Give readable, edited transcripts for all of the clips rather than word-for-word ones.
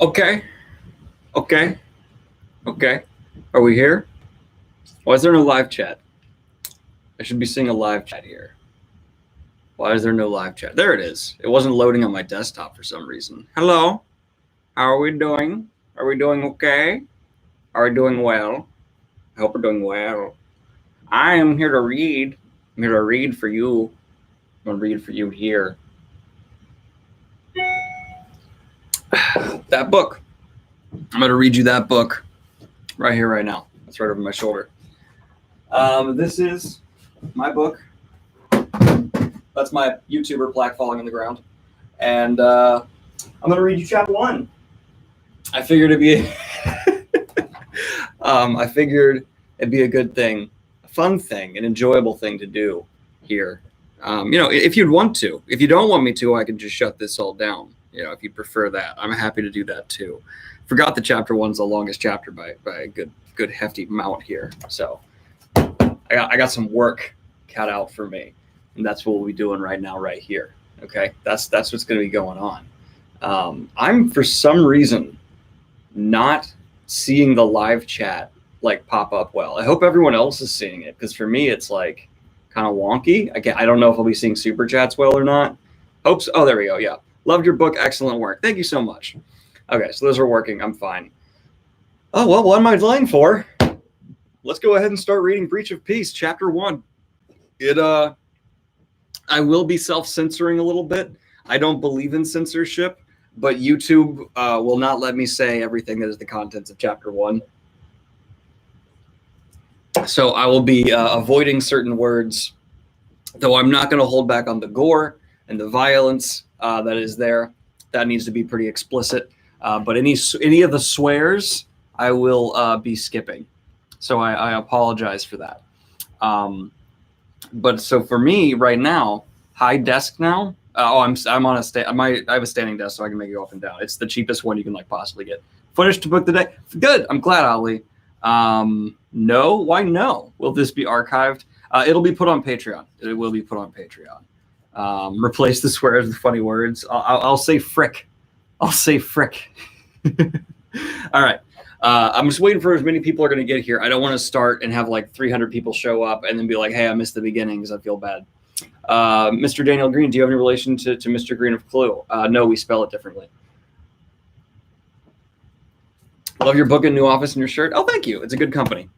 Okay, okay, okay. Are we here? Why is there no live chat? I should be seeing a live chat here. Why is there no live chat? There it is. It wasn't loading on my desktop for some reason. Hello, how are we doing? Are we doing okay? Are we doing well? I hope we're doing well. I am here to read. I'm here to read for you. I'm going to read for you here. That book. I'm going to read you that book right here, right now. That's right over my shoulder. This is my book. That's my YouTuber plaque falling on the ground. And I'm going to read you chapter 1. I figured it'd be I figured it'd be a good thing, a fun thing, an enjoyable thing to do here. If you'd want to. If you don't want me to, I can just shut this all down. If you prefer that, I'm happy to do that too. Forgot that chapter 1's the longest chapter by a good hefty amount here. So I got some work cut out for me, and that's what we'll be doing right now, right here. Okay, that's what's going to be going on. I'm for some reason not seeing the live chat like pop up well. I hope everyone else is seeing it, because for me it's like kind of wonky. I don't know if I'll be seeing super chats well or not. Hope so. Oh, there we go. Yeah, loved your book. Excellent work. Thank you so much. Okay, so those are working. I'm fine. Oh well, what am I delaying for? Let's go ahead and start reading Breach of Peace, chapter 1. I will be self-censoring a little bit. I don't believe in censorship, but YouTube will not let me say everything that is the contents of chapter 1. So I will be avoiding certain words, though I'm not going to hold back on the gore and the violence that is there. That needs to be pretty explicit. But any of the swears, I will be skipping. So I apologize for that. But so for me right now, high desk now. I'm on I have a standing desk, so I can make it go up and down. It's the cheapest one you can possibly get. Footage to book the day. Good. I'm glad, Ali. No. Why no? Will this be archived? It'll be put on Patreon. It will be put on Patreon. Replace the swears with funny words. I'll say frick. I'll say frick. All right. I'm just waiting for as many people are going to get here. I don't want to start and have 300 people show up and then be like, hey, I missed the beginning because I feel bad. Mr. Daniel Green, do you have any relation to Mr. Green of Clue? No, we spell it differently. Love your book and new office and your shirt. Oh, thank you. It's a good company.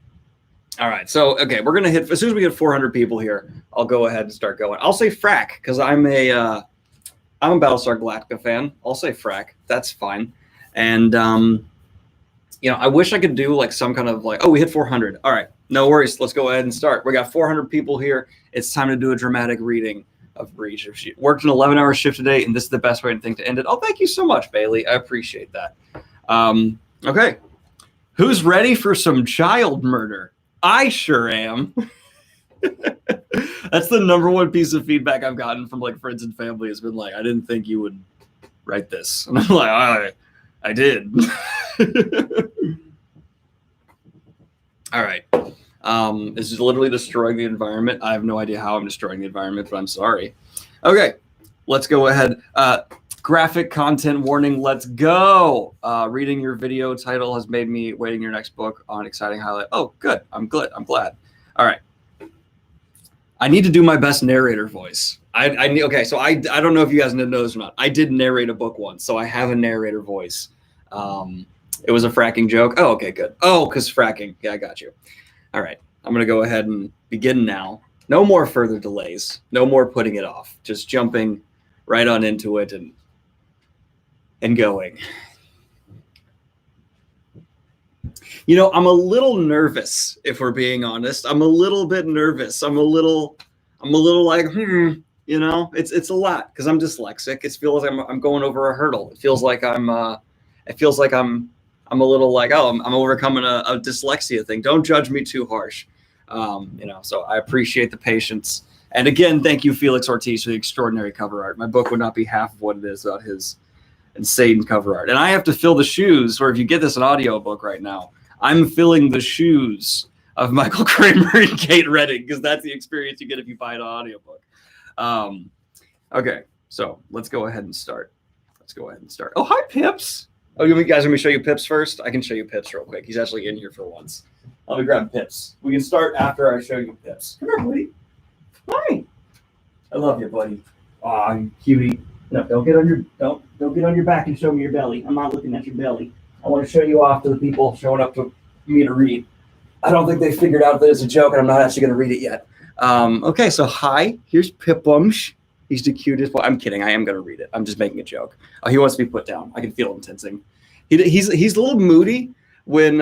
All right. So, okay, we're going to hit, as soon as we get 400 people here, I'll go ahead and start going. I'll say frack because I'm a Battlestar Galactica fan. I'll say frack. That's fine. And, I wish I could do some kind of oh, we hit 400. All right. No worries. Let's go ahead and start. We got 400 people here. It's time to do a dramatic reading of Breach of Peace. Worked an 11-hour shift today, and this is the best way to think to end it. Oh, thank you so much, Bailey. I appreciate that. Okay. Who's ready for some child murder? I sure am. That's the number one piece of feedback I've gotten from friends and family has been I didn't think you would write this. And I'm I did. All right. This is literally destroying the environment. I have no idea how I'm destroying the environment, but I'm sorry. Okay, let's go ahead. Graphic content warning. Let's go. Reading your video title has made me waiting your next book on exciting highlight. Oh, good. I'm glad. All right. I need to do my best narrator voice. Okay, so I don't know if you guys know this or not. I did narrate a book once, so I have a narrator voice. It was a fracking joke. Oh, okay, good. Oh, because fracking. Yeah, I got you. All right. I'm going to go ahead and begin now. No more further delays. No more putting it off. Just jumping right on into it and going. I'm a little nervous, if we're being honest. I'm a little bit nervous. I'm a little it's a lot because I'm dyslexic. It feels like I'm going over a hurdle. It feels like I'm a little I'm overcoming a dyslexia thing. Don't judge me too harsh. So I appreciate the patience. And again, thank you, Felix Ortiz, for the extraordinary cover art. My book would not be half of what it is without his insane cover art. And I have to fill the shoes, or if you get this an audio book right now, I'm filling the shoes of Michael Kramer and Kate Redding, because that's the experience you get if you buy an audiobook. Okay, so let's go ahead and start. Oh, hi, Pips. Oh, you guys want me to show you Pips first? I can show you Pips real quick. He's actually in here for once. Let me grab Pips. We can start after I show you Pips. Come here, buddy. Hi. I love you, buddy. Aw, you cutie. No, don't get on your back and show me your belly. I'm not looking at your belly. I want to show you off to the people showing up to me to read. I don't think they figured out that it's a joke, and I'm not actually going to read it yet. Okay, so hi. Here's Pipbumsh. He's the cutest. Well, I'm kidding. I am going to read it. I'm just making a joke. Oh, he wants to be put down. I can feel him tensing. He's a little moody when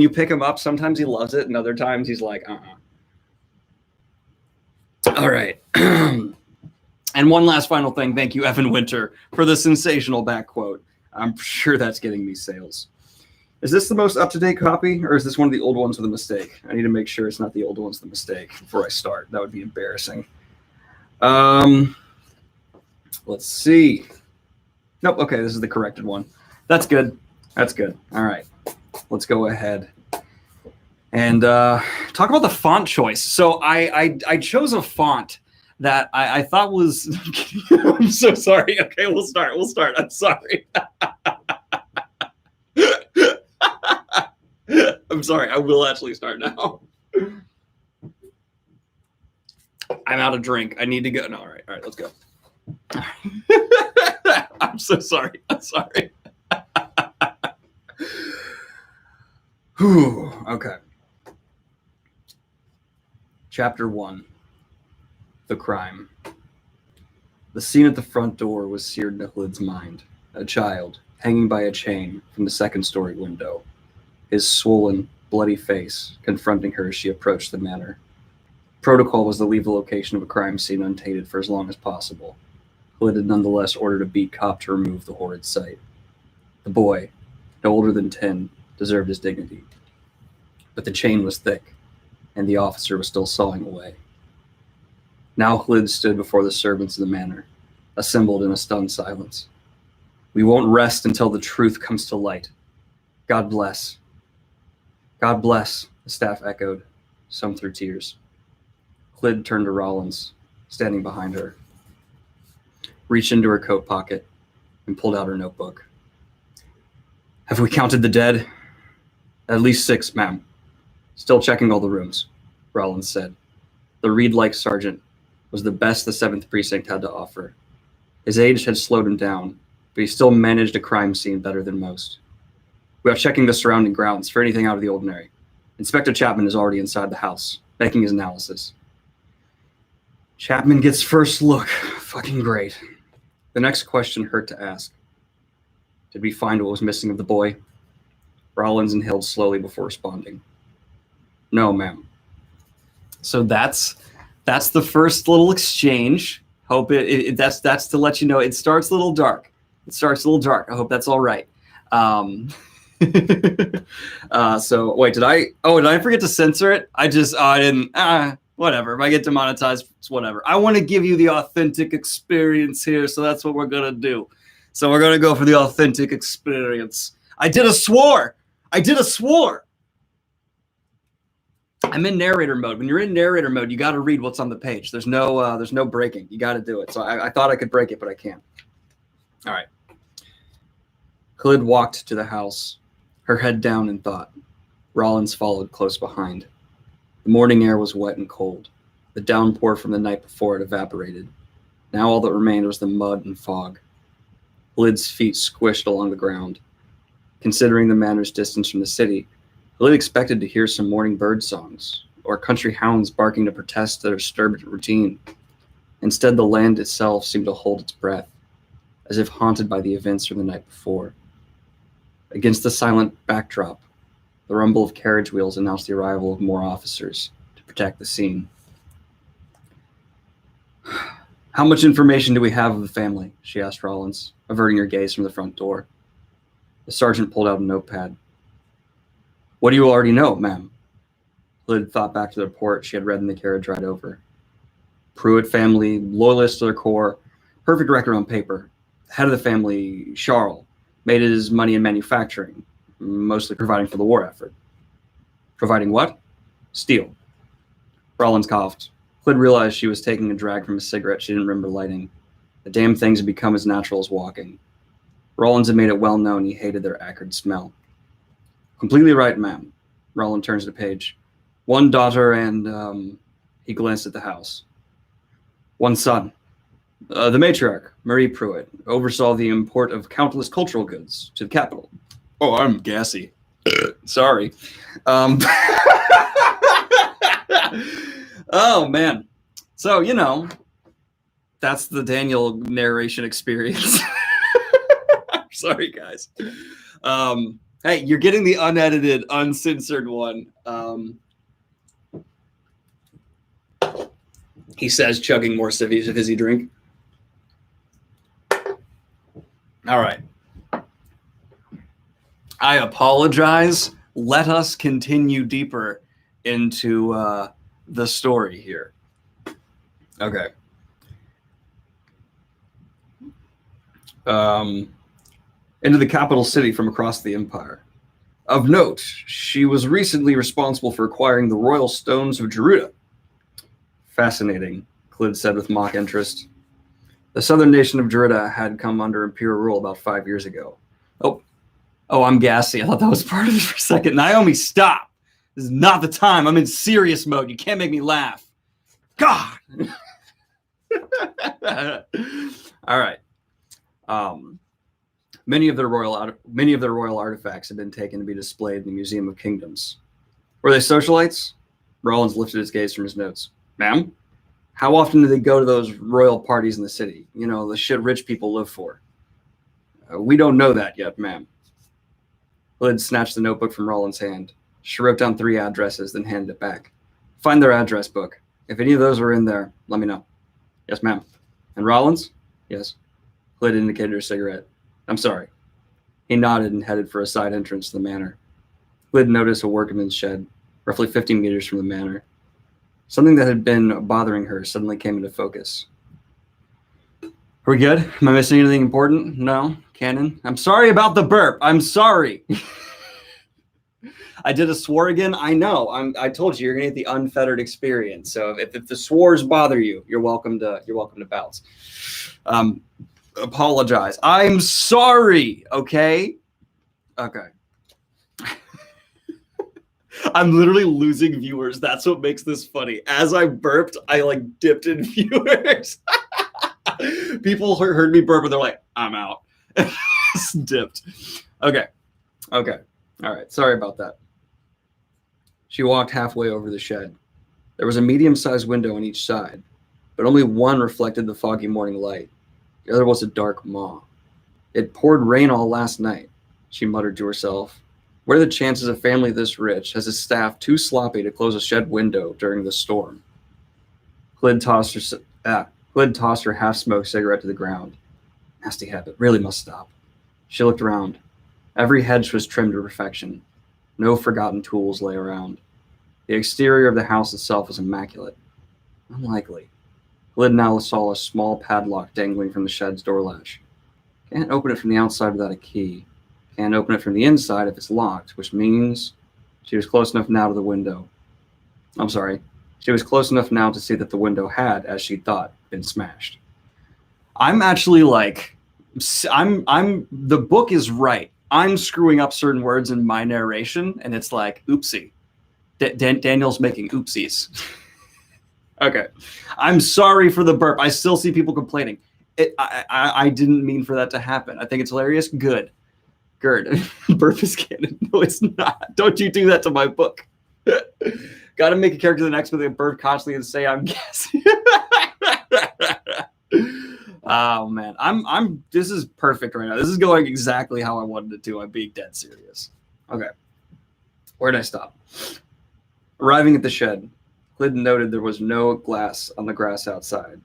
you pick him up. Sometimes he loves it, and other times he's like, All right. And one last final thing. Thank you, Evan Winter, for the sensational back quote. I'm sure that's getting me sales. Is this the most up-to-date copy, or is this one of the old ones with a mistake? I need to make sure it's not the old ones with a mistake before I start. That would be embarrassing. Let's see. Nope. Okay, this is the corrected one. That's good. That's good. All right. Let's go ahead and talk about the font choice. So I chose a font that I thought was. I'm so sorry. Okay, we'll start. I'm sorry. I'm sorry. I will actually start now. I'm out of drink. I need to go. No, all right, let's go. I'm so sorry. Whew, okay. Chapter 1. The crime. The scene at the front door was seared into Khalid's mind. A child, hanging by a chain from the second-story window. His swollen, bloody face confronting her as she approached the manor. Protocol was to leave the location of a crime scene untainted for as long as possible. Khalid had nonetheless ordered a beat cop to remove the horrid sight. The boy, no older than 10, deserved his dignity. But the chain was thick, and the officer was still sawing away. Now Khalid stood before the servants of the manor, assembled in a stunned silence. We won't rest until the truth comes to light. God bless. God bless, the staff echoed, some through tears. Khalid turned to Rollins, standing behind her, reached into her coat pocket, and pulled out her notebook. Have we counted the dead? At least 6, ma'am. Still checking all the rooms, Rollins said. The Reed-like sergeant was the best the 7th Precinct had to offer. His age had slowed him down, but he still managed a crime scene better than most. We are checking the surrounding grounds for anything out of the ordinary. Inspector Chapman is already inside the house, making his analysis. Chapman gets first look. Fucking great. The next question hurt to ask. Did we find what was missing of the boy? Rollins inhaled slowly before responding. No, ma'am. So that's the first little exchange. Hope that's to let you know it starts a little dark. I hope that's all right. So wait, did I forget to censor it? I didn't. Whatever. If I get demonetized, it's whatever. I want to give you the authentic experience here, so that's what we're gonna do. So we're gonna go for the authentic experience. I did a swore. I'm in narrator mode. When you're in narrator mode, you got to read what's on the page. There's no breaking. You got to do it. So I thought I could break it, but I can't. All right. Khalid walked to the house, her head down in thought. Rollins followed close behind. The morning air was wet and cold. The downpour from the night before had evaporated. Now all that remained was the mud and fog. Khalid's feet squished along the ground. Considering the manor's distance from the city, Khalid expected to hear some morning bird songs or country hounds barking to protest their disturbed routine. Instead, the land itself seemed to hold its breath, as if haunted by the events from the night before. Against the silent backdrop, the rumble of carriage wheels announced the arrival of more officers to protect the scene. How much information do we have of the family? She asked Rollins, averting her gaze from the front door. The sergeant pulled out a notepad. What do you already know, ma'am? Khalid thought back to the report she had read in the carriage ride over. Pruitt family, loyalists to their core, perfect record on paper. Head of the family, Charles, made his money in manufacturing, mostly providing for the war effort. Providing what? Steel. Rollins coughed. Khalid realized she was taking a drag from a cigarette she didn't remember lighting. The damn things had become as natural as walking. Rollins had made it well known he hated their acrid smell. Completely right, ma'am. Roland turns the page. One daughter and, he glanced at the house. One son. The matriarch, Marie Pruitt, oversaw the import of countless cultural goods to the capital. Oh, I'm gassy. Sorry. Oh, man. So, that's the Daniel narration experience. Sorry, guys. Hey, you're getting the unedited, uncensored one. He says, chugging more fizzy drink. All right. I apologize. Let us continue deeper into the story here. Okay. Into the capital city from across the empire. Of note, she was recently responsible for acquiring the royal stones of Gerudo. Fascinating, Clyd said with mock interest. The southern nation of Gerudo had come under imperial rule about 5 years ago. Oh, I'm gassy. I thought that was part of it for a second. Naomi, stop. This is not the time. I'm in serious mode. You can't make me laugh. God. All right. Many of their royal artifacts have been taken to be displayed in the Museum of Kingdoms. Were they socialites? Rollins lifted his gaze from his notes. Ma'am, how often do they go to those royal parties in the city? The shit rich people live for. We don't know that yet, ma'am. Clyd snatched the notebook from Rollins' hand. She wrote down 3 addresses, then handed it back. Find their address book. If any of those are in there, let me know. Yes, ma'am. And Rollins? Yes. Clyd indicated her cigarette. I'm sorry. He nodded and headed for a side entrance to the manor. Clyd noticed a workman's shed, roughly 50 meters from the manor. Something that had been bothering her suddenly came into focus. Are we good? Am I missing anything important? No? Cannon? I'm sorry about the burp. I'm sorry. I did a swore again. I know. I told you you're gonna get the unfettered experience. So if the swores bother you, you're welcome to bounce. Apologize. I'm sorry. Okay. I'm literally losing viewers. That's what makes this funny. As I burped, I dipped in viewers. People heard me burp and they're like, I'm out. Dipped. Okay. All right. Sorry about that. She walked halfway over the shed. There was a medium-sized window on each side, but only one reflected the foggy morning light. The other was a dark maw. It poured rain all last night, she muttered to herself. What are the chances a family this rich has a staff too sloppy to close a shed window during the storm? Clyd tossed her half-smoked cigarette to the ground. Nasty habit. Really must stop. She looked around. Every hedge was trimmed to perfection. No forgotten tools lay around. The exterior of the house itself was immaculate. Unlikely. Clyd now saw a small padlock dangling from the shed's door latch. Can't open it from the outside without a key. Can't open it from the inside if it's locked, which means she was close enough now to the window. I'm sorry. She was close enough now to see that the window had, as she thought, been smashed. I'm actually the book is right. I'm screwing up certain words in my narration, and it's like, oopsie. Daniel's making oopsies. Okay. I'm sorry for the burp. I still see people complaining. I didn't mean for that to happen. I think it's hilarious. Good. Burp is canon. No, it's not. Don't you do that to my book. Got to make a character the next with a burp constantly and say I'm guessing. Oh man, this is perfect right now. This is going exactly how I wanted it to. I'm being dead serious. Okay. Where did I stop? Arriving at the shed, Clyd noted there was no glass on the grass outside.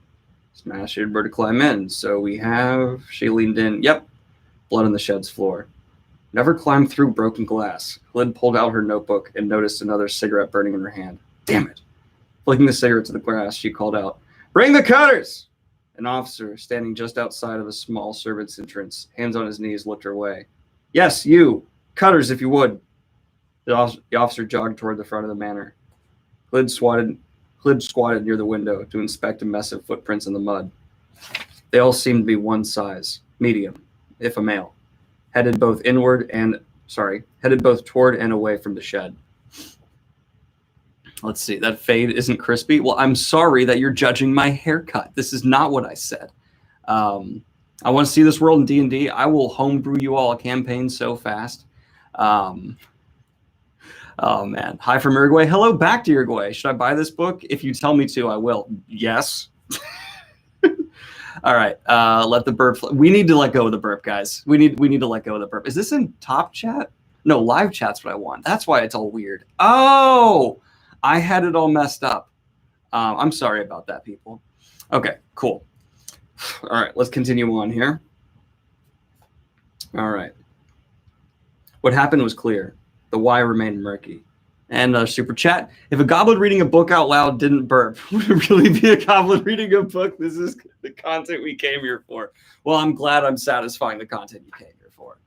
Smash it, bird to climb in. So we have, she leaned in. Yep. Blood on the shed's floor. Never climbed through broken glass. Clyd pulled out her notebook and noticed another cigarette burning in her hand. Damn it. Flicking the cigarette to the grass, she called out, "Bring the cutters!" An officer, standing just outside of a small servant's entrance, hands on his knees, looked her way. Yes, you. Cutters, if you would. The officer jogged toward the front of the manor. Clyd squatted near the window to inspect a mess of footprints in the mud. They all seemed to be one size, medium, if a male. headed both toward and away from the shed. Let's see, that fade isn't crispy. Well, I'm sorry that you're judging my haircut. This is not what I said. I want to see this world in D&D. I will homebrew you all a campaign so fast. Oh, man. Hi from Uruguay. Hello back to Uruguay. Should I buy this book? If you tell me to, I will. Yes. All right. Let the burp. We need to let go of the burp, guys. We need to let go of the burp. Is this in top chat? No, live chat's what I want. That's why it's all weird. Oh, I had it all messed up. I'm sorry about that, people. Okay, cool. All right, let's continue on here. All right. What happened was clear. The why remained murky. And super chat. If a goblin reading a book out loud didn't burp, would it really be a goblin reading a book? This is the content we came here for. Well, I'm glad I'm satisfying the content you came here for.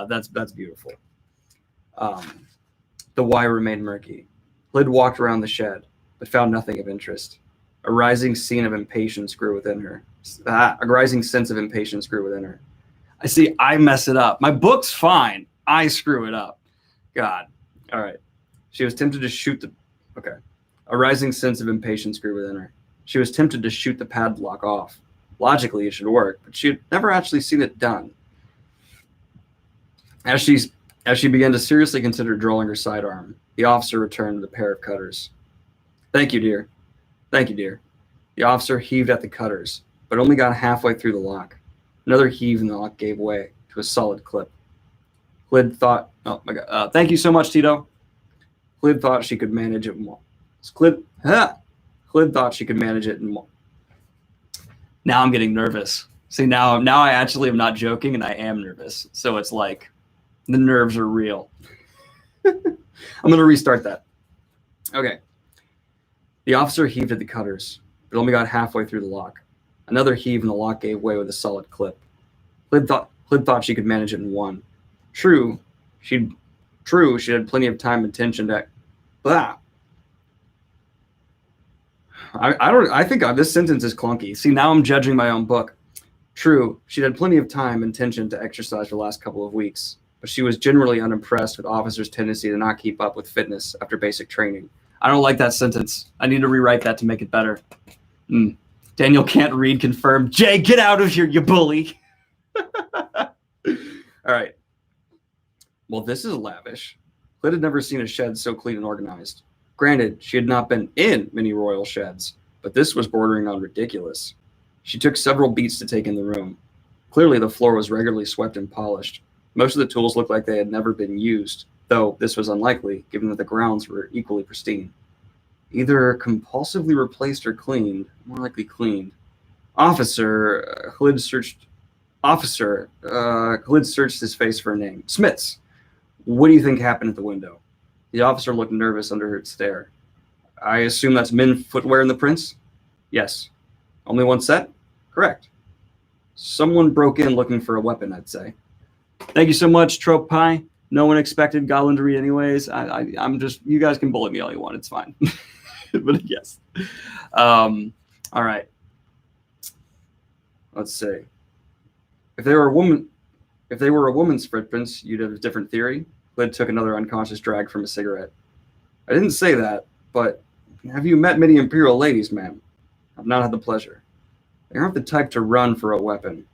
That's beautiful. The why remained murky. Lyd walked around the shed, but found nothing of interest. A rising sense of impatience grew within her. I see, I mess it up. My book's fine. I screw it up. God. All right. She was tempted to shoot the... Okay. A rising sense of impatience grew within her. She was tempted to shoot the padlock off. Logically, it should work, but she had never actually seen it done. As she began to seriously consider drawing her sidearm, the officer returned with a pair of cutters. Thank you, dear. Thank you, dear. The officer heaved at the cutters, but only got halfway through the lock. Another heave and the lock gave way to a solid clip. Lyd thought, oh my God, thank you so much, Tito. Lyd thought she could manage it more. Lyd thought she could manage it more. Now I'm getting nervous. See, now I actually am not joking and I am nervous. So it's like the nerves are real. I'm going to restart that. Okay. The officer heaved at the cutters, but only got halfway through the lock. Another heave and the lock gave way with a solid clip. Lyd thought she could manage it in one. True, she had plenty of time and attention to... Blah. I think this sentence is clunky. See, now I'm judging my own book. True, she'd had plenty of time and attention to exercise for the last couple of weeks, but she was generally unimpressed with officers' tendency to not keep up with fitness after basic training. I don't like that sentence. I need to rewrite that to make it better. Daniel can't read, confirmed. Jay, get out of here, you bully. All right. Well, this is lavish. Lyd had never seen a shed so clean and organized. Granted, she had not been in many royal sheds, but this was bordering on ridiculous. She took several beats to take in the room. Clearly, the floor was regularly swept and polished. Most of the tools looked like they had never been used, though this was unlikely, given that the grounds were equally pristine. Either compulsively replaced or cleaned, more likely cleaned. Lyd searched his face for a name. Smits. What do you think happened at the window? The officer looked nervous under her stare. I assume that's men footwear in the prints? Yes. Only one set? Correct. Someone broke in looking for a weapon, I'd say. Thank you so much, Trope Pie. No one expected Goblin to read anyways. I'm just, you guys can bully me all you want. It's fine. But yes. All right. Let's see. If they were a woman's footprints, you'd have a different theory. Lyd took another unconscious drag from a cigarette. I didn't say that, but have you met many Imperial ladies, ma'am? I've not had the pleasure. They aren't the type to run for a weapon.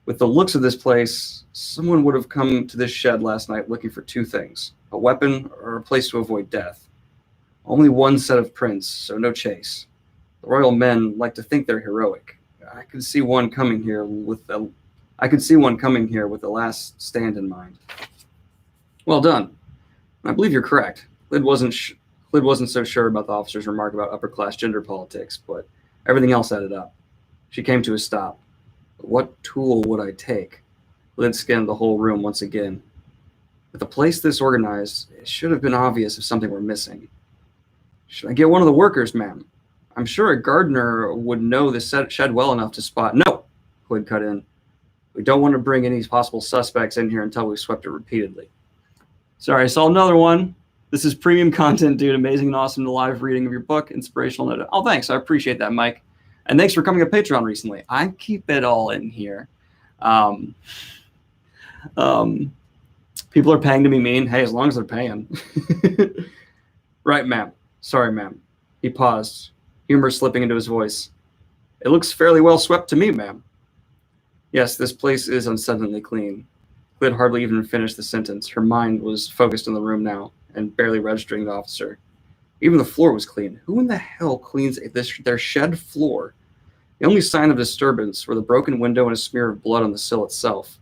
With the looks of this place, someone would have come to this shed last night looking for two things, a weapon or a place to avoid death. Only one set of prints, so no chase. The royal men like to think they're heroic. I could see one coming here with the last stand in mind. Well done. I believe you're correct. Lyd wasn't so sure about the officer's remark about upper-class gender politics, but everything else added up. She came to a stop. But what tool would I take? Lyd scanned the whole room once again. With a place this organized, it should have been obvious if something were missing. Should I get one of the workers, ma'am? I'm sure a gardener would know the shed well enough to spot... No, Lyd cut in. We don't want to bring any possible suspects in here until we've swept it repeatedly. Sorry, I saw another one. This is premium content, dude. Amazing and awesome live reading of your book. Inspirational note. Oh, thanks. I appreciate that, Mike. And thanks for coming to Patreon recently. I keep it all in here. People are paying to be mean. Hey, as long as they're paying. Right, ma'am. Sorry, ma'am. He paused, humor slipping into his voice. It looks fairly well swept to me, ma'am. Yes, this place is unsettlingly clean. Clyd hardly even finished the sentence. Her mind was focused on the room now, and barely registering the officer. Even the floor was clean. Who in the hell cleans their shed floor? The only sign of disturbance were the broken window and a smear of blood on the sill itself.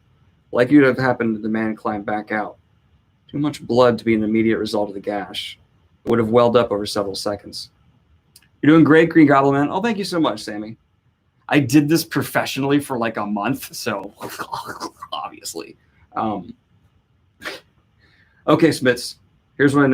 Likely to have happened if the man climbed back out. Too much blood to be an immediate result of the gash. It would have welled up over several seconds. You're doing great, Green Goblin Man. Oh, thank you so much, Sammy. I did this professionally for like a month, so obviously. Okay, Smits. Here's what I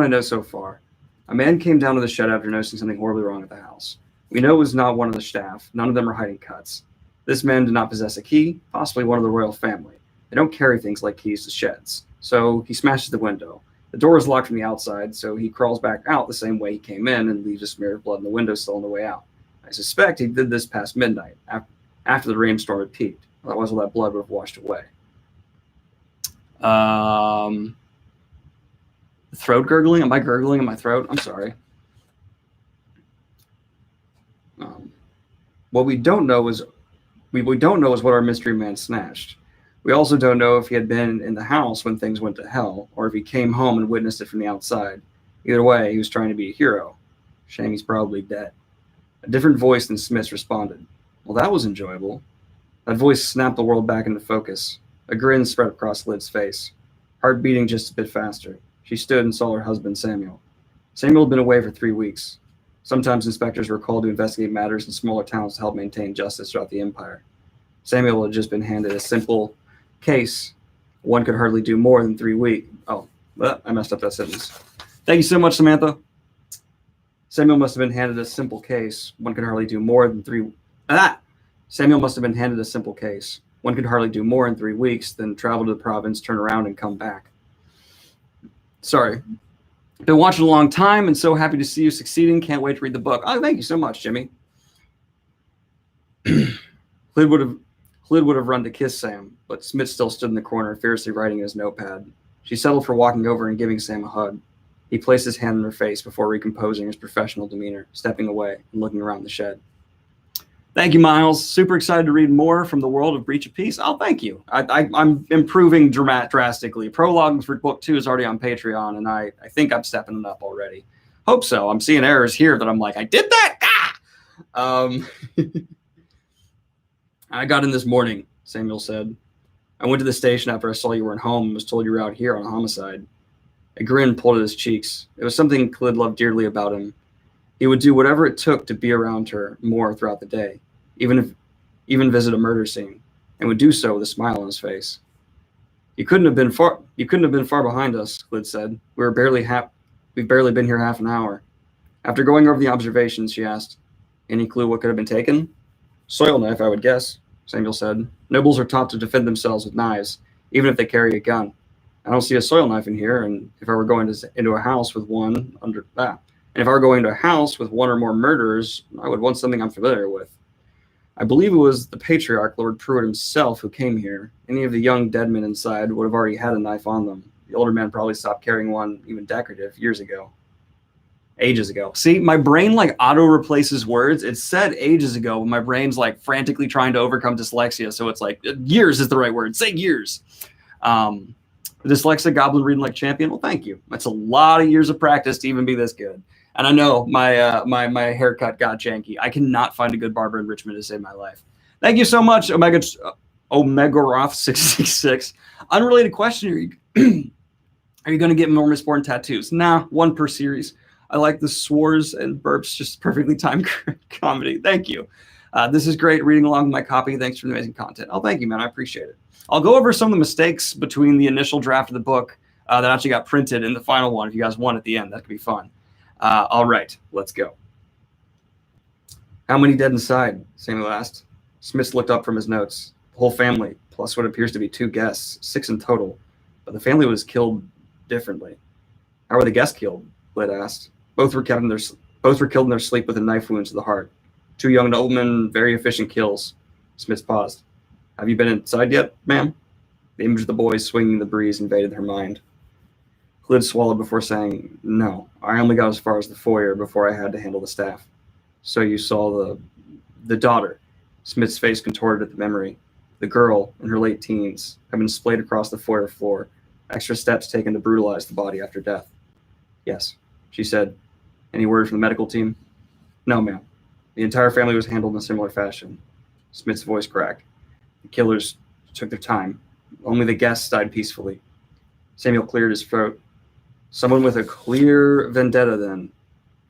know so far. A man came down to the shed after noticing something horribly wrong at the house. We know it was not one of the staff. None of them are hiding cuts. This man did not possess a key, possibly one of the royal family. They don't carry things like keys to sheds. So he smashes the window. The door is locked from the outside, so he crawls back out the same way he came in and leaves a smear of blood in the windowsill on the way out. I suspect he did this past midnight, after the rainstorm had peaked. Otherwise, all that blood would have washed away. Throat gurgling? Am I gurgling in my throat? I'm sorry. What we don't know is what our mystery man snatched. We also don't know if he had been in the house when things went to hell, or if he came home and witnessed it from the outside. Either way, he was trying to be a hero. Shame he's probably dead. A different voice than Smith's responded. Well, that was enjoyable. That voice snapped the world back into focus. A grin spread across Lyd's face. Heart beating just a bit faster. She stood and saw her husband, Samuel. Samuel had been away for 3 weeks. Sometimes inspectors were called to investigate matters in smaller towns to help maintain justice throughout the empire. Samuel had just been handed a simple case. One could hardly do more than 3 weeks. Oh, well, I messed up that sentence. Thank you so much, Samantha. Samuel must have been handed a simple case. One could hardly do more than Samuel must have been handed a simple case. One could hardly do more in 3 weeks than travel to the province, turn around, and come back. Sorry. Been watching a long time and so happy to see you succeeding. Can't wait to read the book. Oh, thank you so much, Jimmy. Clyd would have run to kiss Sam, but Smith still stood in the corner, fiercely writing in his notepad. She settled for walking over and giving Sam a hug. He placed his hand on her face before recomposing his professional demeanor, stepping away and looking around the shed. Thank you, Miles. Super excited to read more from the world of Breach of Peace. Oh, thank you. I'm improving drastically. Prologue for book 2 is already on Patreon, and I think I'm stepping it up already. Hope so. I'm seeing errors here that I'm like, I did that? I got in this morning, Samuel said. I went to the station after I saw you weren't home and was told you were out here on a homicide. A grin pulled at his cheeks. It was something Clyd loved dearly about him. He would do whatever it took to be around her more throughout the day, even visit a murder scene, and would do so with a smile on his face. You couldn't have been far behind us, Clyd said. We've barely been here half an hour. After going over the observations, she asked, any clue what could have been taken? Soil knife, I would guess, Samuel said. Nobles are taught to defend themselves with knives, even if they carry a gun. I don't see a soil knife in here, and if I were going into a house with one or more murderers, I would want something I'm familiar with. I believe it was the patriarch, Lord Pruitt himself, who came here. Any of the young dead men inside would have already had a knife on them. The older men probably stopped carrying one, even decorative, ages ago. See, my brain like auto replaces words. It said ages ago, but my brain's like frantically trying to overcome dyslexia. So it's like years is the right word. Say years. The dyslexic goblin reading like champion. Well, thank you. That's a lot of years of practice to even be this good. And I know my haircut got janky. I cannot find a good barber in Richmond to save my life. Thank you so much, Omega Roth 666. Unrelated question: Are you going to get more Mistborn tattoos? Nah, one per series. I like the swores and burps, just perfectly timed comedy. Thank you. This is great reading along with my copy. Thanks for the amazing content. Oh, thank you, man. I appreciate it. I'll go over some of the mistakes between the initial draft of the book that actually got printed in the final one. If you guys want at the end, that could be fun. All right, let's go. How many dead inside? Samuel asked. Smith looked up from his notes. The whole family, plus what appears to be 2 guests, 6 in total. But the family was killed differently. How were the guests killed? Clyd asked. Both were killed in their sleep with a knife wound to the heart. 2 young noblemen, very efficient kills. Smith paused. Have you been inside yet, ma'am? The image of the boy swinging in the breeze invaded her mind. Khalid swallowed before saying, no, I only got as far as the foyer before I had to handle the staff. So you saw the daughter. Smith's face contorted at the memory. The girl, in her late teens, had been splayed across the foyer floor, extra steps taken to brutalize the body after death. Yes, she said. Any word from the medical team? No, ma'am. The entire family was handled in a similar fashion. Smith's voice cracked. The killers took their time. Only the guests died peacefully. Samuel cleared his throat. Someone with a clear vendetta, then.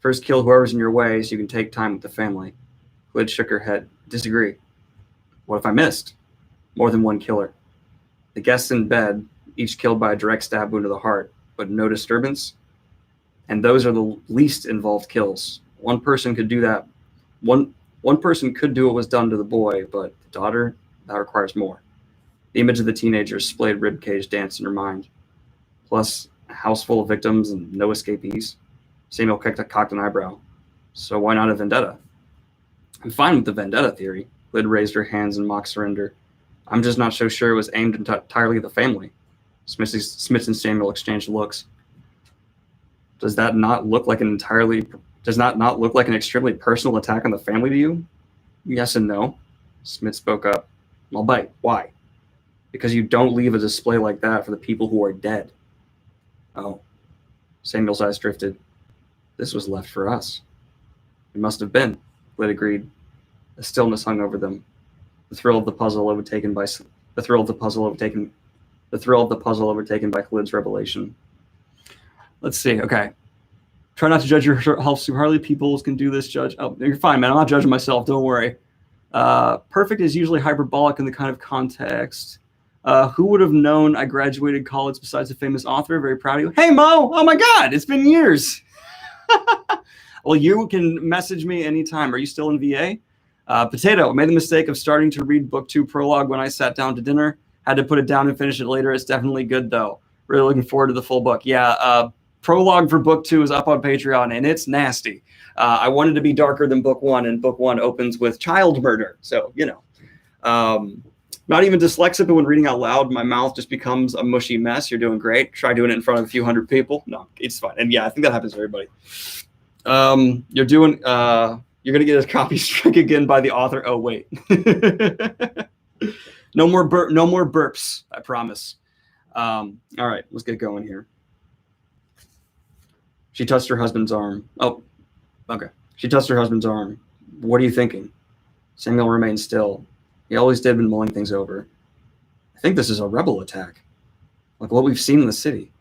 First kill whoever's in your way so you can take time with the family. Lyd shook her head. Disagree. What if I missed? More than one killer. The guests in bed, each killed by a direct stab wound to the heart, but no disturbance. And those are the least involved kills. One person could do that. One person could do what was done to the boy, but the daughter, that requires more. The image of the teenager's splayed ribcage danced in her mind. Plus, a house full of victims and no escapees. Samuel cocked an eyebrow. So why not a vendetta? I'm fine with the vendetta theory. Lyd raised her hands in mock surrender. I'm just not so sure it was aimed entirely at the family. Smith and Samuel exchanged looks. Does that not look like an extremely personal attack on the family to you? Yes and no. Smith spoke up. I'll bite. Why? Because you don't leave a display like that for the people who are dead. Oh. Samuel's eyes drifted. This was left for us. It must have been, Lyd agreed. A stillness hung over them. The thrill of the puzzle overtaken by Lyd's revelation. Let's see. Okay. Try not to judge yourself too hardly. People can do this, Judge. Oh, you're fine, man. I'm not judging myself. Don't worry. Perfect is usually hyperbolic in the kind of context. Who would have known I graduated college besides a famous author? Very proud of you. Hey, Mo. Oh, my God. It's been years. Well, you can message me anytime. Are you still in VA? Potato, made the mistake of starting to read book 2 prologue when I sat down to dinner. Had to put it down and finish it later. It's definitely good, though. Really looking forward to the full book. Yeah, prologue for book 2 is up on Patreon, and it's nasty. I wanted to be darker than book 1, and book 1 opens with child murder. So, you know. Not even dyslexic, but when reading out loud, my mouth just becomes a mushy mess. You're doing great. Try doing it in front of a few hundred people. No, it's fine. And yeah, I think that happens to everybody. You're going to get a copy struck again by the author. Oh, wait. No more burps, I promise. All right, let's get going here. She touched her husband's arm. Oh, okay. She touched her husband's arm. What are you thinking? Samuel remained still. He always did when mulling things over. I think this is a rebel attack, like what we've seen in the city.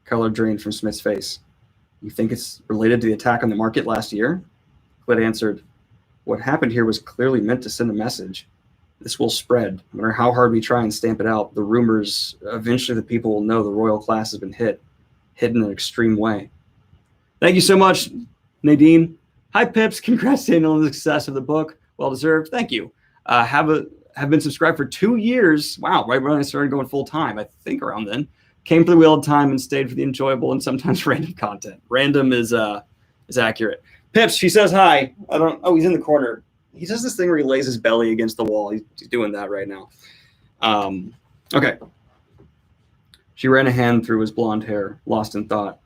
Color drained from Smith's face. You think it's related to the attack on the market last year? Lyd answered, what happened here was clearly meant to send a message. This will spread. No matter how hard we try and stamp it out, the rumors, eventually the people will know the royal class has been hit in an extreme way. Thank you so much, Nadine. Hi, Pips. Congrats, Daniel, on the success of the book. Well deserved. Thank you. Have been subscribed for 2 years. Wow, right when I started going full time, I think around then. Came for the wheel of time and stayed for the enjoyable and sometimes random content. Random is accurate. Pips, she says hi. He's in the corner. He does this thing where he lays his belly against the wall. He's doing that right now. Okay. She ran a hand through his blonde hair, lost in thought.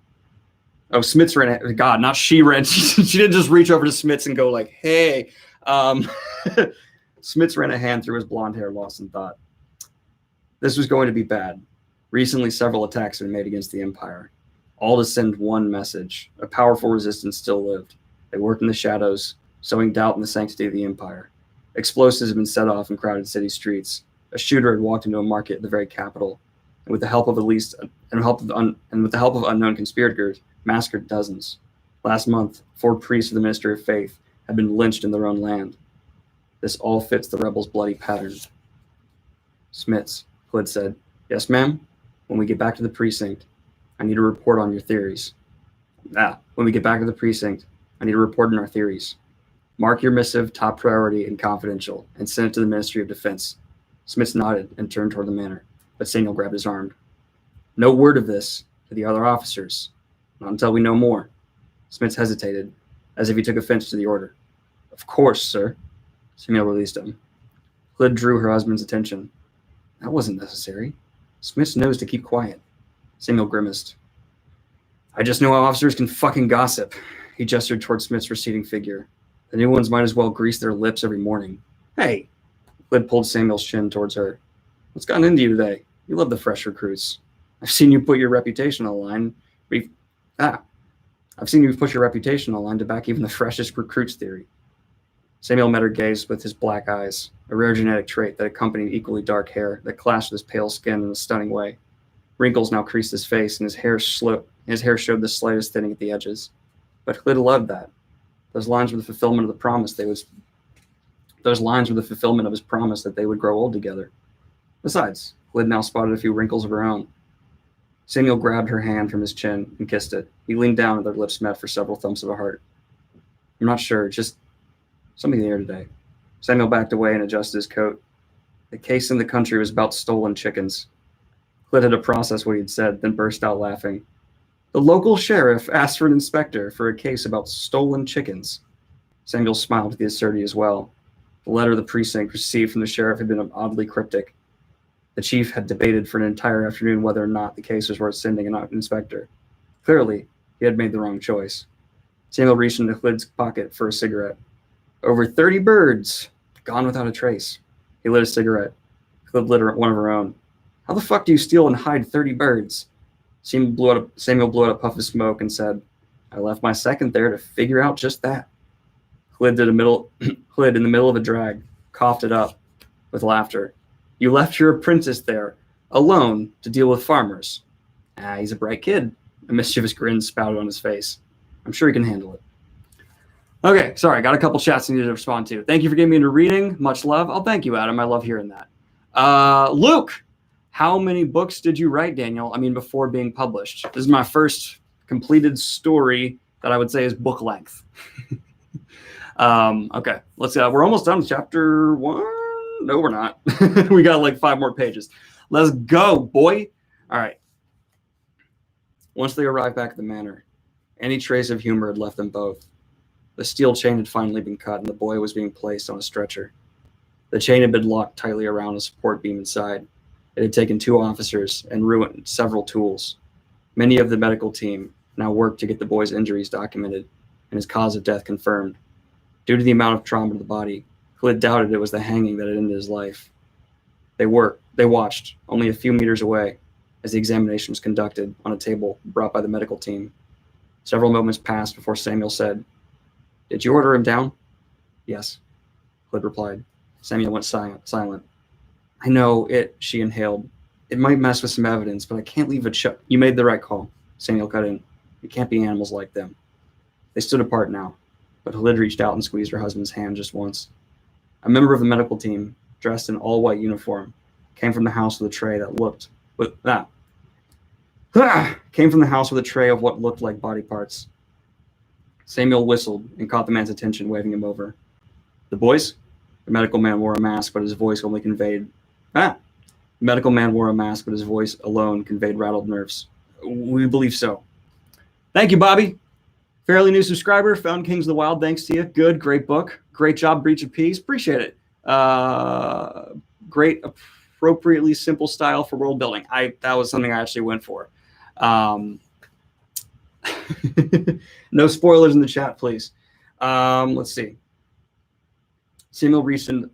Oh, Smits ran a God, not she ran. She didn't just reach over to Smits and go like, hey. Smits ran a hand through his blonde hair, lost in thought. This was going to be bad. Recently, several attacks had been made against the Empire. All to send one message. A powerful resistance still lived. They worked in the shadows, sowing doubt in the sanctity of the Empire. Explosives had been set off in crowded city streets. A shooter had walked into a market in the very capital, and with the help of unknown conspirators, massacred dozens. Last month, 4 priests of the Ministry of Faith had been lynched in their own land. This all fits the rebels' bloody pattern. Smits, Lyd said. Yes, ma'am? When we get back to the precinct, I need a report on your theories. When we get back to the precinct, I need a report on our theories. Mark your missive top priority and confidential, and send it to the Ministry of Defense. Smits nodded and turned toward the manor, but Samuel grabbed his arm. No word of this to the other officers. Not until we know more. Smits hesitated, as if he took offense to the order. Of course, sir. Samuel released him. Hood drew her husband's attention. That wasn't necessary. Smith knows to keep quiet. Samuel grimaced. I just know how officers can fucking gossip. He gestured toward Smith's receding figure. The new ones might as well grease their lips every morning. Hey! Hood pulled Samuel's chin towards her. What's gotten into you today? You love the fresh recruits. I've seen you put your reputation on the line. I've seen you push your reputation on the line to back even the freshest recruits theory. Samuel met her gaze with his black eyes, a rare genetic trait that accompanied equally dark hair that clashed with his pale skin in a stunning way. Wrinkles now creased his face, and his hair showed the slightest thinning at the edges. But Hood loved that. Those lines were the fulfillment of the promise Those lines were the fulfillment of his promise that they would grow old together. Besides, Hood now spotted a few wrinkles of her own. Samuel grabbed her hand from his chin and kissed it. He leaned down and their lips met for several thumps of a heart. I'm not sure, just something in the air today. Samuel backed away and adjusted his coat. The case in the country was about stolen chickens. Hood had to process what he had said, then burst out laughing. The local sheriff asked for an inspector for a case about stolen chickens. Samuel smiled at the absurdity as well. The letter the precinct received from the sheriff had been oddly cryptic. The chief had debated for an entire afternoon whether or not the case was worth sending an inspector. Clearly, he had made the wrong choice. Samuel reached into Hood's pocket for a cigarette. Over 30 birds, gone without a trace. He lit a cigarette. Hood lit one of her own. How the fuck do you steal and hide 30 birds? Samuel blew out a puff of smoke and said, I left my second there to figure out just that. Hood in the middle of a drag, coughed it up with laughter. You left your apprentice there, alone, to deal with farmers. He's a bright kid. A mischievous grin spouted on his face. I'm sure he can handle it. Okay, sorry, got a couple chats I needed to respond to. Thank you for getting me into reading. Much love. Oh, thank you, Adam. I love hearing that. Luke, how many books did you write, Daniel? I mean, before being published. This is my first completed story that I would say is book length. Okay, let's we're almost done with chapter 1. No, we're not. We got like 5 more pages. Let's go, boy. All right. Once they arrived back at the manor, any trace of humor had left them both. The steel chain had finally been cut, and the boy was being placed on a stretcher. The chain had been locked tightly around a support beam inside. It had taken 2 officers and ruined several tools. Many of the medical team now worked to get the boy's injuries documented and his cause of death confirmed. Due to the amount of trauma to the body, Hood doubted it was the hanging that had ended his life. They watched, only a few meters away, as the examination was conducted on a table brought by the medical team. Several moments passed before Samuel said, Did you order him down? Yes, Hood replied. Samuel went silent. I know it, she inhaled. It might mess with some evidence, but I can't leave it shut. You made the right call, Samuel cut in. You can't be animals like them. They stood apart now, but Hood reached out and squeezed her husband's hand just once. A member of the medical team, dressed in all-white uniform, came from the house with a tray of what looked like body parts. Samuel whistled and caught the man's attention, waving him over. The boys? The medical man wore a mask, but his voice only conveyed... The medical man wore a mask, but his voice alone conveyed rattled nerves. We believe so. Thank you, Bobby. Fairly new subscriber, found Kings of the Wild. Thanks to you. Good, great book. Great job, Breach of Peace. Appreciate it. Great, appropriately simple style for world building. That was something I actually went for. No spoilers in the chat, please. Let's see. Samuel reached in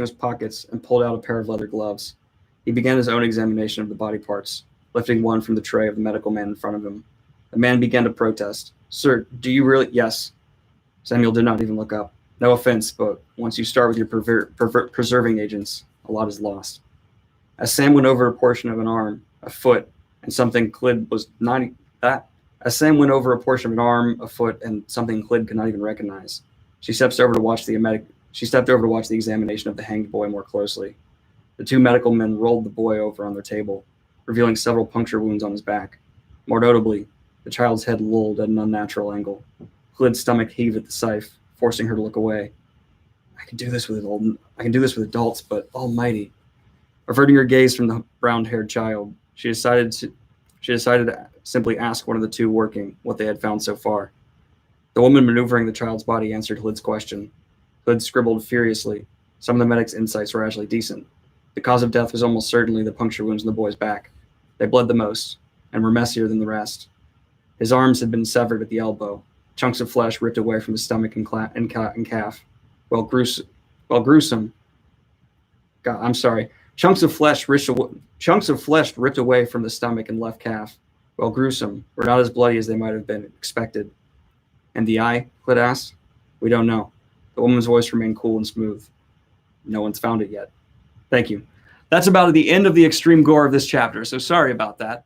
his pockets and pulled out a pair of leather gloves. He began his own examination of the body parts, lifting one from the tray of the medical man in front of him. The man began to protest. Sir, do you really? Yes. Samuel did not even look up. No offense, but once you start with your preserving agents, a lot is lost. As Sam went over a portion of an arm, a foot, and something Clyd was not that. As Sam went over a portion of an arm, a foot, and something Clyd could not even recognize, she stepped over to watch the examination of the hanged boy more closely. The 2 medical men rolled the boy over on their table, revealing several puncture wounds on his back. More notably, the child's head lolled at an unnatural angle. Clyd's stomach heaved at the sight, forcing her to look away. I can do this with adults, but almighty. Averting her gaze from the brown-haired child, she decided to simply ask one of the 2 working what they had found so far. The woman maneuvering the child's body answered Hood's question. Hood scribbled furiously, Some of the medic's insights were actually decent. The cause of death was almost certainly the puncture wounds in the boy's back. They bled the most, and were messier than the rest. His arms had been severed at the elbow, chunks of flesh ripped away from his stomach and calf. Gruesome. God, I'm sorry. Chunks of flesh ripped away from the stomach and left calf. While gruesome, were not as bloody as they might have been expected. And the eye? Clit asked. We don't know. The woman's voice remained cool and smooth. No one's found it yet. Thank you. That's about the end of the extreme gore of this chapter, so sorry about that.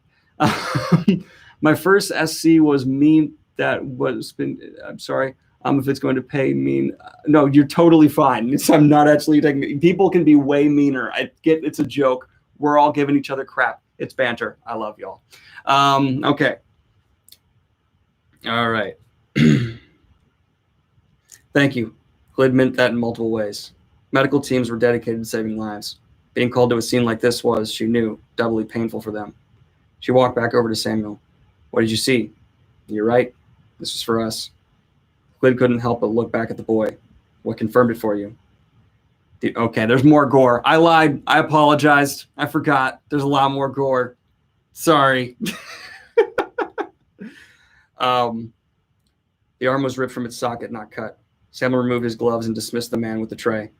My first SC was mean. I'm sorry. If it's going to pay mean. No, you're totally fine. I'm not actually taking. People can be way meaner. I get it's a joke. We're all giving each other crap. It's banter. I love y'all. Okay. All right. Thank you. Clyd meant that in multiple ways. Medical teams were dedicated to saving lives. Being called to a scene like this was, she knew, doubly painful for them. She walked back over to Samuel. What did you see? You're right. This was for us. Clyd couldn't help but look back at the boy. What confirmed it for you? Okay, there's more gore. I lied. I apologized. I forgot. There's a lot more gore. Sorry. The arm was ripped from its socket, not cut. Samuel removed his gloves and dismissed the man with the tray.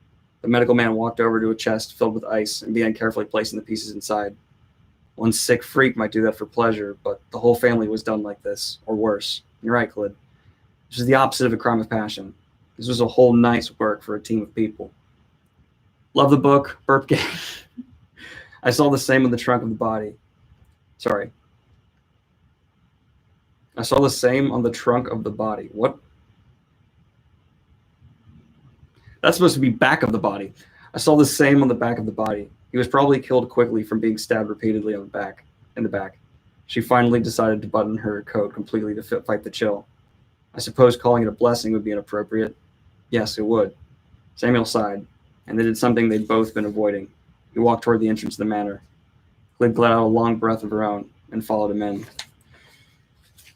The medical man walked over to a chest filled with ice and began carefully placing the pieces inside. One sick freak might do that for pleasure, but the whole family was done like this, or worse. You're right, Clyd. This is the opposite of a crime of passion. This was a whole night's work for a team of people. Love the book, burp game. I saw the same on the trunk of the body. Sorry. I saw the same on the trunk of the body. What? That's supposed to be back of the body. I saw the same on the back of the body. He was probably killed quickly from being stabbed repeatedly in the back. She finally decided to button her coat completely to fight the chill. I suppose calling it a blessing would be inappropriate. Yes, it would. Samuel sighed, and they did something they'd both been avoiding. He walked toward the entrance of the manor. Clyd let out a long breath of her own and followed him in.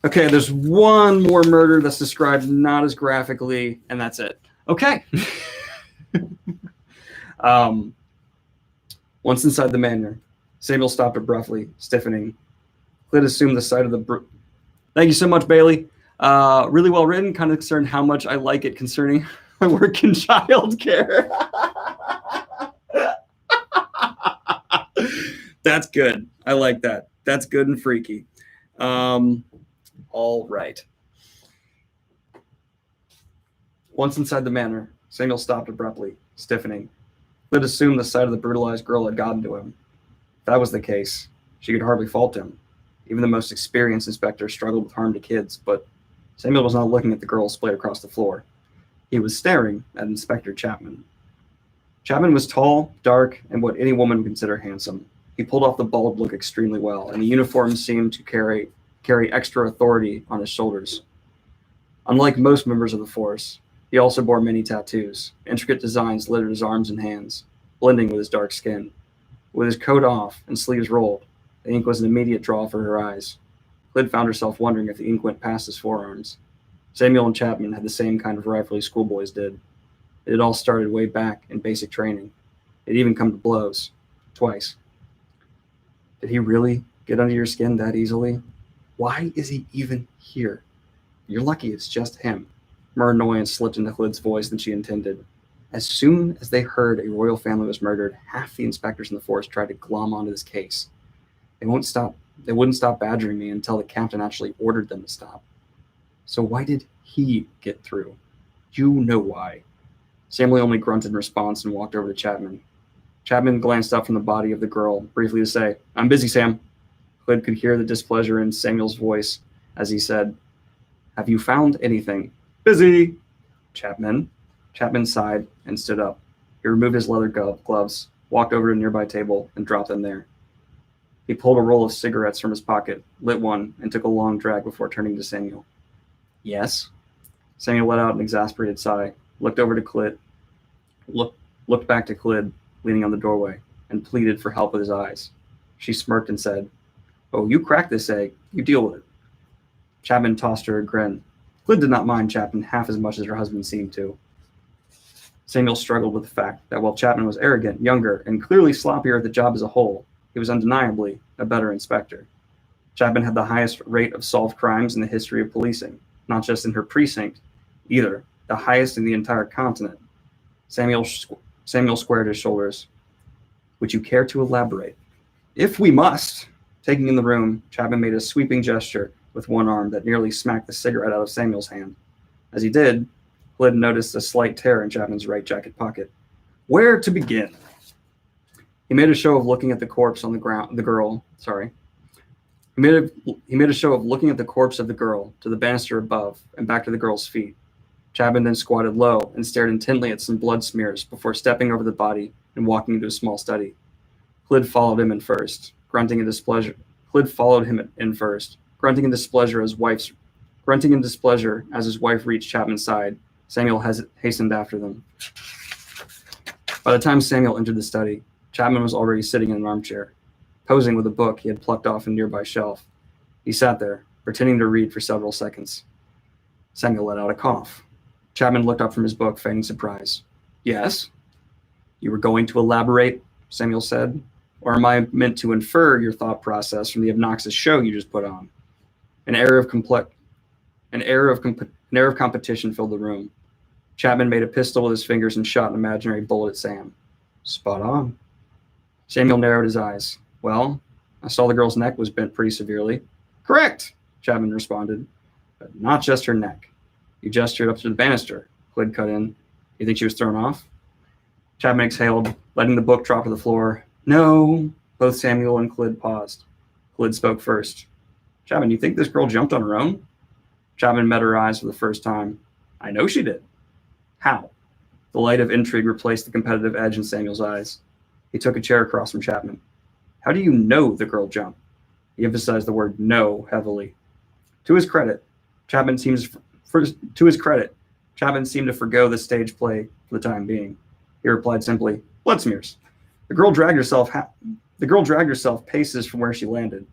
Okay, there's one more murder that's described not as graphically, and that's it. Okay. Once inside the manor, Samuel stopped abruptly, stiffening. Clyd assumed the sight of the... Thank you so much, Bailey. Really well written. Kind of concerned how much I like it concerning my work in childcare. That's good. I like that. That's good and freaky. All right. Once inside the manor, Samuel stopped abruptly, stiffening. Clyd assumed the sight of the brutalized girl had gotten to him. If that was the case, she could hardly fault him. Even the most experienced inspector struggled with harm to kids, but Samuel was not looking at the girl splayed across the floor. He was staring at Inspector Chapman. Chapman was tall, dark, and what any woman would consider handsome. He pulled off the bald look extremely well, and the uniform seemed to carry extra authority on his shoulders. Unlike most members of the force, he also bore many tattoos. Intricate designs littered his arms and hands, blending with his dark skin. With his coat off and sleeves rolled, the ink was an immediate draw for her eyes. Clyd found herself wondering if the ink went past his forearms. Samuel and Chapman had the same kind of rivalry schoolboys did. It had all started way back in basic training. It had even come to blows. Twice. Did he really get under your skin that easily? Why is he even here? You're lucky it's just him. More annoyance slipped into Clyd's voice than she intended. As soon as they heard a royal family was murdered, half the inspectors in the force tried to glom onto this case. They wouldn't stop badgering me until the captain actually ordered them to stop. So why did he get through? You know why. Samuel only grunted in response and walked over to Chapman. Chapman glanced up from the body of the girl, briefly to say, I'm busy, Sam. Clyd could hear the displeasure in Samuel's voice as he said, Have you found anything? Busy. Chapman sighed and stood up. He removed his leather gloves, walked over to a nearby table, and dropped them there. He pulled a roll of cigarettes from his pocket, lit one, and took a long drag before turning to Samuel. Yes? Samuel let out an exasperated sigh, looked over to Clyd, looked back to Clyd, leaning on the doorway, and pleaded for help with his eyes. She smirked and said, Oh, you cracked this egg. You deal with it. Chapman tossed her a grin. Clyd did not mind Chapman half as much as her husband seemed to. Samuel struggled with the fact that while Chapman was arrogant, younger, and clearly sloppier at the job as a whole, he was undeniably a better inspector. Chapman had the highest rate of solved crimes in the history of policing, not just in her precinct, either, the highest in the entire continent. Samuel squared his shoulders. Would you care to elaborate? If we must. Taking in the room, Chapman made a sweeping gesture with one arm that nearly smacked the cigarette out of Samuel's hand. As he did, Clyd noticed a slight tear in Chapman's right jacket pocket. Where to begin? He made a show of looking at the corpse on the ground. The girl, sorry. He made a show of looking at the corpse of the girl, to the banister above, and back to the girl's feet. Chapman then squatted low and stared intently at some blood smears before stepping over the body and walking into a small study. Clyd followed him in first, grunting in displeasure. Clyd followed him in first, grunting in displeasure as his wife reached Chapman's side. Samuel hastened after them. By the time Samuel entered the study, Chapman was already sitting in an armchair, posing with a book he had plucked off a nearby shelf. He sat there, pretending to read for several seconds. Samuel let out a cough. Chapman looked up from his book, feigning surprise. Yes? You were going to elaborate, Samuel said. Or am I meant to infer your thought process from the obnoxious show you just put on? An air of competition filled the room. Chapman made a pistol with his fingers and shot an imaginary bullet at Sam. Spot on. Samuel narrowed his eyes. Well, I saw the girl's neck was bent pretty severely. Correct, Chapman responded. But not just her neck. You gestured up to the banister. Clyd cut in. You think she was thrown off? Chapman exhaled, letting the book drop to the floor. No. Both Samuel and Clyd paused. Clyd spoke first. Chapman, you think this girl jumped on her own? Chapman met her eyes for the first time. I know she did. How? The light of intrigue replaced the competitive edge in Samuel's eyes. He took a chair across from Chapman. How do you know the girl jumped? He emphasized the word "know" heavily. To his credit, Chapman seemed to forgo the stage play for the time being. He replied simply, "Blood smears. The girl dragged herself paces from where she landed.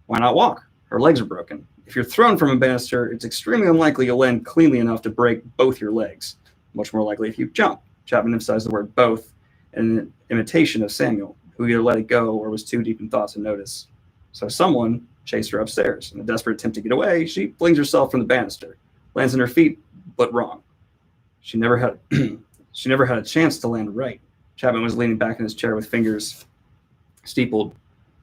Why not walk? Her legs are broken. If you're thrown from a banister, it's extremely unlikely you'll land cleanly enough to break both your legs. Much more likely if you jump." Chapman emphasized the word "both" in an imitation of Samuel, who either let it go or was too deep in thought to notice. So someone chased her upstairs. In a desperate attempt to get away, she flings herself from the banister, lands on her feet, but wrong. She never had a chance to land right. Chapman was leaning back in his chair with fingers steepled.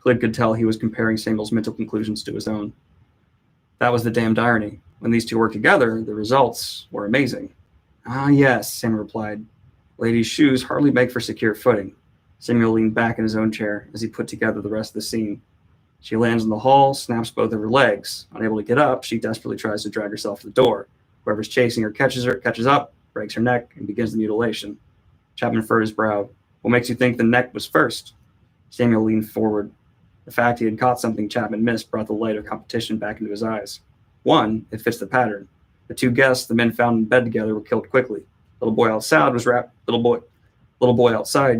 Clyd could tell he was comparing Samuel's mental conclusions to his own. That was the damned irony. When these two worked together, the results were amazing. Ah, yes, Samuel replied. Lady's shoes hardly make for secure footing. Samuel leaned back in his own chair as he put together the rest of the scene. She lands in the hall, snaps both of her legs. Unable to get up, she desperately tries to drag herself to the door. Whoever's chasing her catches up, breaks her neck, and begins the mutilation. Chapman furrowed his brow. What makes you think the neck was first? Samuel leaned forward. The fact he had caught something Chapman missed brought the light of competition back into his eyes. One, it fits the pattern. The two guests the men found in bed together were killed quickly. Little boy outside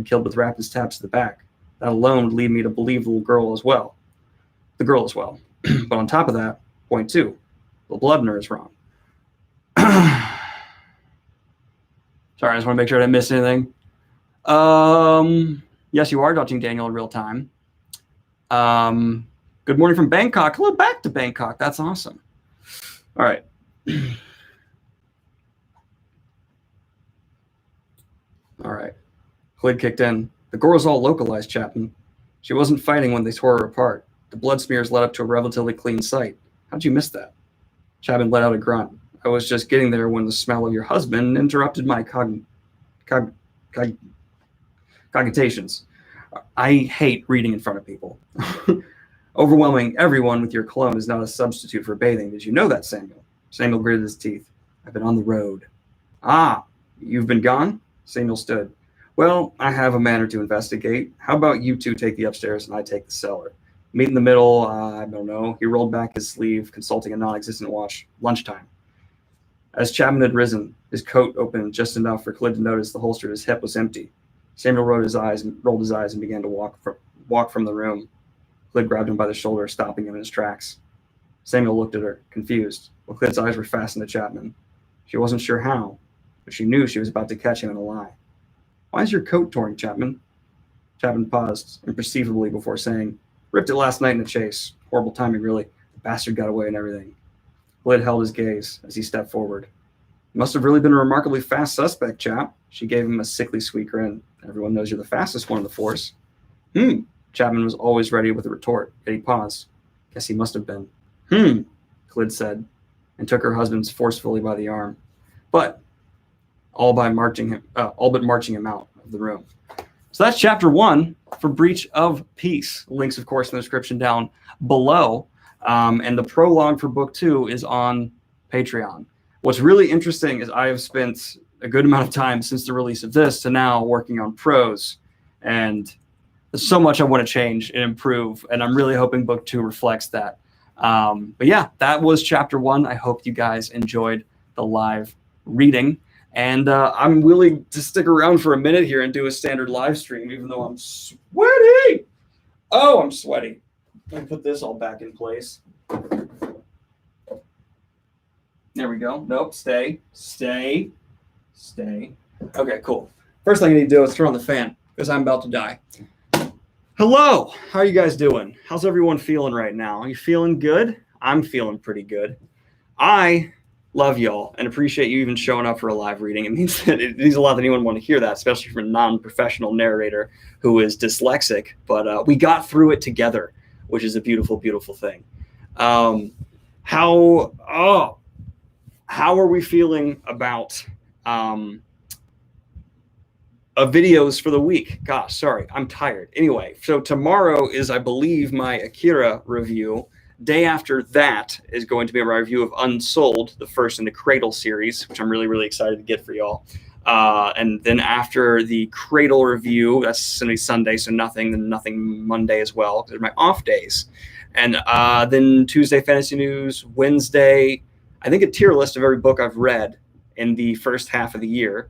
killed with rapid stabs to the back. That alone would lead me to believe the girl as well. But on top of that, point two, the Bludner is wrong. Sorry, I just want to make sure I didn't miss anything. Yes, you are dodging Daniel in real time. Good morning from Bangkok. Hello back to Bangkok. That's awesome. All right. All right. Clyd kicked in. The girl was all localized, Chapman. She wasn't fighting when they tore her apart. The blood smears led up to a relatively clean site. How'd you miss that? Chapman let out a grunt. I was just getting there when the smell of your husband interrupted my cogitations. I hate reading in front of people. Overwhelming everyone with your cologne is not a substitute for bathing. Did you know that, Samuel? Samuel gritted his teeth. I've been on the road. Ah, you've been gone? Samuel stood. Well, I have a matter to investigate. How about you two take the upstairs and I take the cellar? Meet in the middle, I don't know. He rolled back his sleeve, consulting a non-existent watch. Lunchtime. As Chapman had risen, his coat opened just enough for Clyd to notice the holster at his hip was empty. Samuel rolled his eyes and began to walk from the room. Clyd grabbed him by the shoulder, stopping him in his tracks. Samuel looked at her, confused, while Clyd's eyes were fastened to Chapman. She wasn't sure how, but she knew she was about to catch him in a lie. Why is your coat torn, Chapman? Chapman paused imperceptibly before saying, ripped it last night in a chase. Horrible timing, really. The bastard got away and everything. Glid held his gaze as he stepped forward. Must have really been a remarkably fast suspect, chap. She gave him a sickly sweet grin. Everyone knows you're the fastest one in the force. Chapman was always ready with a retort, yet he paused. Guess he must have been. Glid said, and took her husband's forcefully by the arm. But all but marching him out of the room. So that's chapter 1 for Breach of Peace. Links, of course, in the description down below. And the prologue for book 2 is on Patreon. What's really interesting is I have spent a good amount of time since the release of this to now working on prose. And there's so much I want to change and improve. And I'm really hoping book 2 reflects that. But yeah, that was chapter 1. I hope you guys enjoyed the live reading. And I'm willing to stick around for a minute here and do a standard live stream, even though I'm sweaty. Oh, I'm sweaty. Let me put this all back in place. There we go. Nope, stay. Okay, cool. First thing I need to do is turn on the fan because I'm about to die. Hello, how are you guys doing? How's everyone feeling right now? Are you feeling good? I'm feeling pretty good. I love y'all and appreciate you even showing up for a live reading. It means a lot that anyone want to hear that, especially from a non-professional narrator who is dyslexic. But we got through it together, which is a beautiful, beautiful thing. How are we feeling about videos for the week? Gosh, sorry, I'm tired. Anyway, so tomorrow is, I believe, my Akira review. Day after that is going to be my review of Unsold, the first in the Cradle series, which I'm really, really excited to get for y'all. And then after the Cradle review, that's going to be Sunday, so nothing Monday as well. They're my off days. And then Tuesday, Fantasy News. Wednesday, I think a tier list of every book I've read in the first half of the year.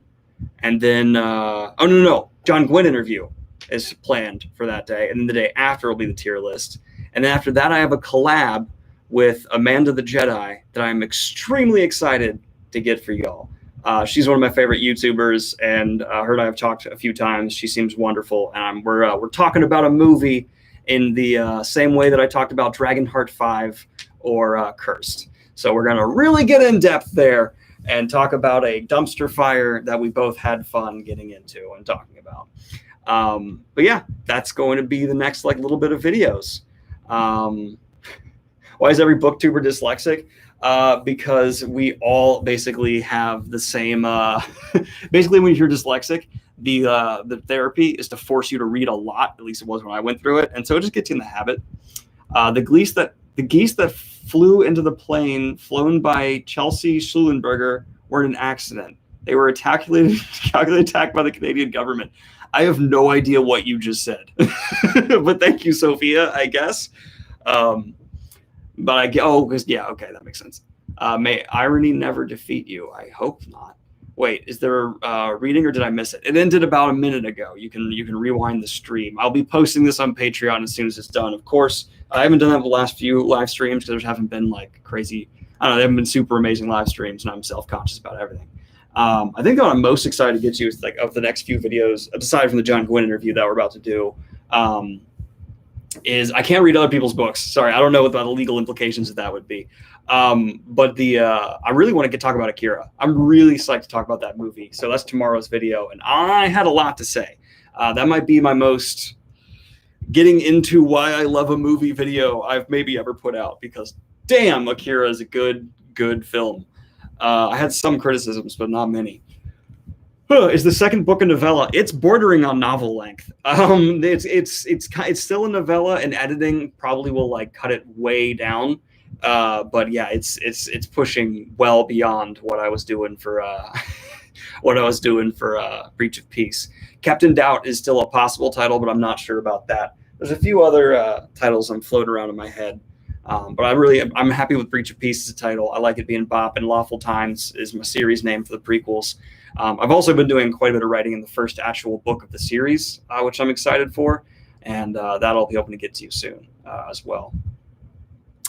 And then, John Gwynn interview is planned for that day. And then the day after will be the tier list. And then after that, I have a collab with Amanda the Jedi that I'm extremely excited to get for y'all. She's one of my favorite YouTubers, and her and I have talked a few times. She seems wonderful, and we're talking about a movie in the same way that I talked about Dragonheart 5 or Cursed. So we're going to really get in depth there and talk about a dumpster fire that we both had fun getting into and talking about. But yeah, that's going to be the next little bit of videos. Why is every booktuber dyslexic? Because we all basically have the same. Basically, when you're dyslexic, the therapy is to force you to read a lot. At least it was when I went through it, and so it just gets you in the habit. The geese that flew into the plane flown by Chelsea Schulenberger were in an accident. They were calculated attacked by the Canadian government. I have no idea what you just said, but thank you, Sophia, I guess. Okay, that makes sense. May irony never defeat you. I hope not. Wait, is there a reading or did I miss it? It ended about a minute ago. You can rewind the stream. I'll be posting this on Patreon as soon as it's done. Of course, I haven't done that the last few live streams because there haven't been crazy. I don't know. They haven't been super amazing live streams, and I'm self-conscious about everything. I think what I'm most excited to get to is of the next few videos, aside from the John Gwynn interview that we're about to do, is I can't read other people's books. Sorry, I don't know what the legal implications of that would be. But I really want to talk about Akira. I'm really psyched to talk about that movie. So that's tomorrow's video, and I had a lot to say. That might be my most getting into why I love a movie video I've maybe ever put out, because damn, Akira is a good film. I had some criticisms, but not many. Is the second book a novella? It's bordering on novel length. It's still a novella, and editing probably will cut it way down. But yeah, it's pushing well beyond what I was doing for Breach of Peace. Captain Doubt is still a possible title, but I'm not sure about that. There's a few other titles I'm floating around in my head. But I'm happy with Breach of Peace as a title. I like it being Bop, and Lawful Times is my series name for the prequels. I've also been doing quite a bit of writing in the first actual book of the series, which I'm excited for, and that I'll be hoping to get to you soon as well.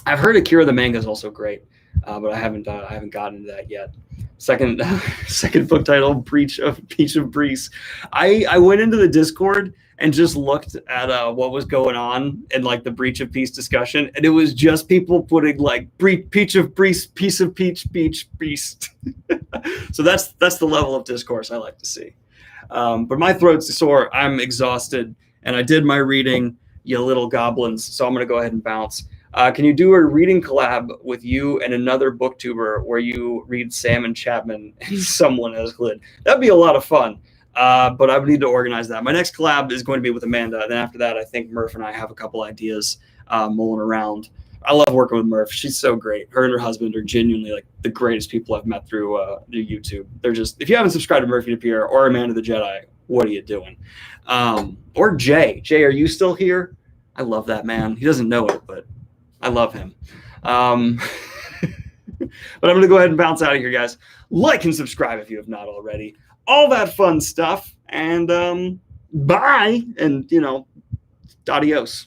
I've heard Akira the manga is also great, but I haven't gotten into that yet. Second second book title, Beach of Breece. I went into the Discord and just looked at what was going on in like the Breach of Peace discussion, and it was just people putting like Peach of Breece, piece of peach, beach, beast. So that's the level of discourse I like to see. But my throat's sore. I'm exhausted, and I did my reading, you little goblins. So I'm gonna go ahead and bounce. Can you do a reading collab with you and another booktuber where you read Salmon Chapman and someone as Glid? That'd be a lot of fun. But I would need to organize that. My next collab is going to be with Amanda. And then after that, I think Murph and I have a couple ideas mulling around. I love working with Murph. She's so great. Her and her husband are genuinely like the greatest people I've met through YouTube. They're just, if you haven't subscribed to Murphy to Pierre or Amanda the Jedi, what are you doing? Or Jay. Jay, are you still here? I love that man. He doesn't know it, but I love him. But I'm going to go ahead and bounce out of here, guys. Like and subscribe if you have not already. All that fun stuff. And bye. And, adios.